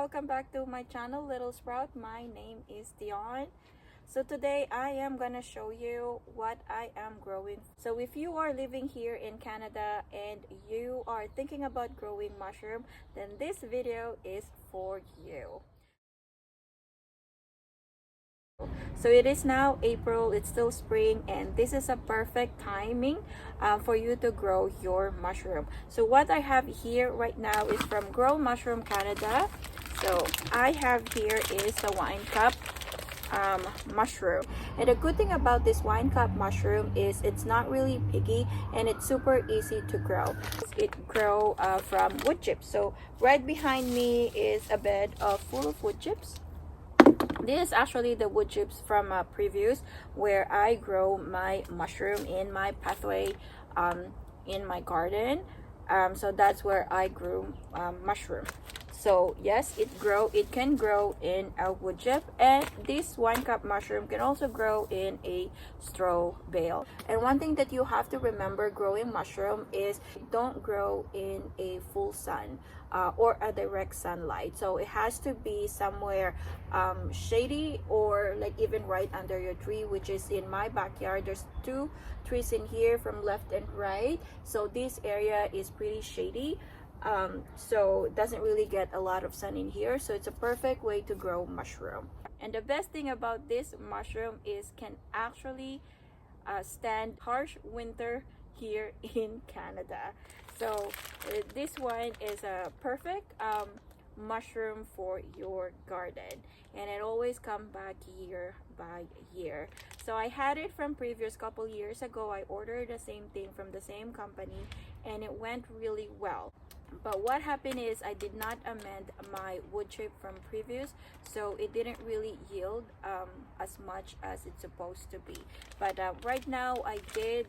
welcome back to my channel Little Sprout. My name is Dion. So today I am gonna show you what I am growing. So if you are living here in Canada and you are thinking about growing mushroom, then this video is for you. So it is now April, it's still spring, and this is a perfect timing for you to grow your mushroom. So what I have here right now is from Grow Mushroom Canada. So I have here is a wine cup mushroom, and the good thing about this wine cup mushroom is it's not really picky and it's super easy to grow. It grow from wood chips. So right behind me is a bed full of wood chips. This is actually the wood chips from a previous where I grow my mushroom in my pathway in my garden. So that's where I grew mushroom. So yes, it can grow in a wood chip, and this wine cup mushroom can also grow in a straw bale. And one thing that you have to remember growing mushroom is don't grow in a full sun or a direct sunlight. So it has to be somewhere shady, or like even right under your tree, which is in my backyard. There's two trees in here from left and right, so this area is pretty shady. So it doesn't really get a lot of sun in here, so it's a perfect way to grow mushroom. And the best thing about this mushroom is can actually stand harsh winter here in Canada. So this one is a perfect mushroom for your garden, and it always come back year by year. So I had it from previous couple years ago. I ordered the same thing from the same company and it went really well. But what happened is I did not amend my wood chip from previous, so it didn't really yield as much as it's supposed to be. But right now I did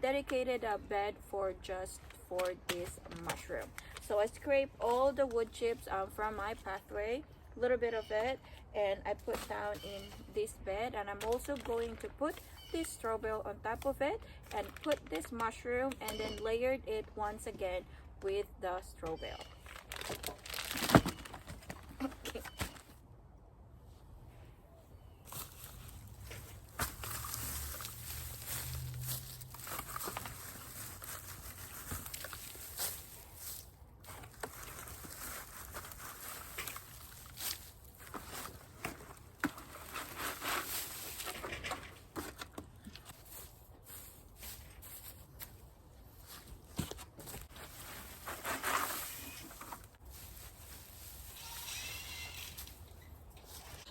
dedicated a bed for just for this mushroom. So I scrape all the wood chips from my pathway, a little bit of it, and I put down in this bed. And I'm also going to put this straw bale on top of it and put this mushroom, and then layered it once again with the straw bale. Okay.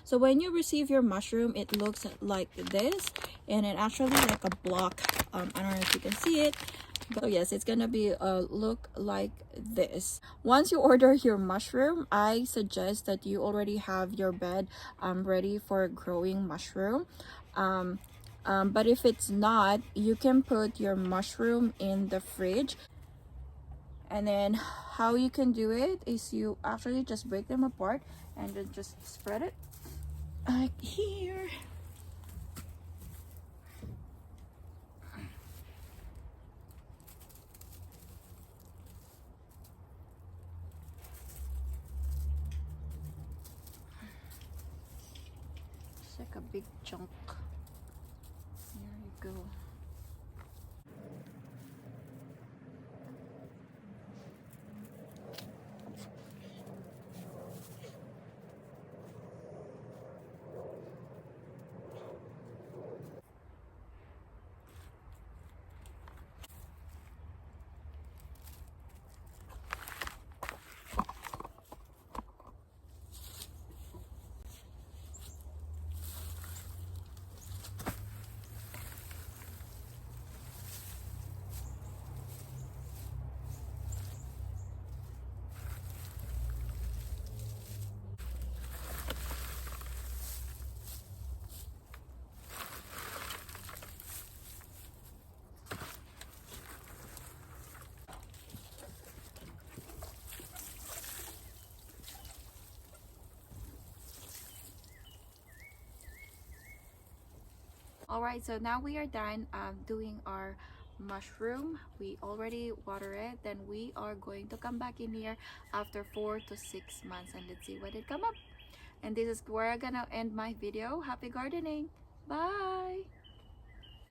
So when you receive your mushroom, it looks like this, and it actually like a block. I don't know if you can see it, but yes, it's gonna be look like this. Once you order your mushroom, I suggest that you already have your bed ready for growing mushroom. But if it's not, you can put your mushroom in the fridge. And then how you can do it is you actually just break them apart and then just spread it like here. It's like a big chunk. There you go. All right, so now we are done doing our mushroom. We already water it. Then we are going to come back in here after 4 to 6 months and let's see what it come up. And this is where I'm gonna end my video. Happy gardening. Bye.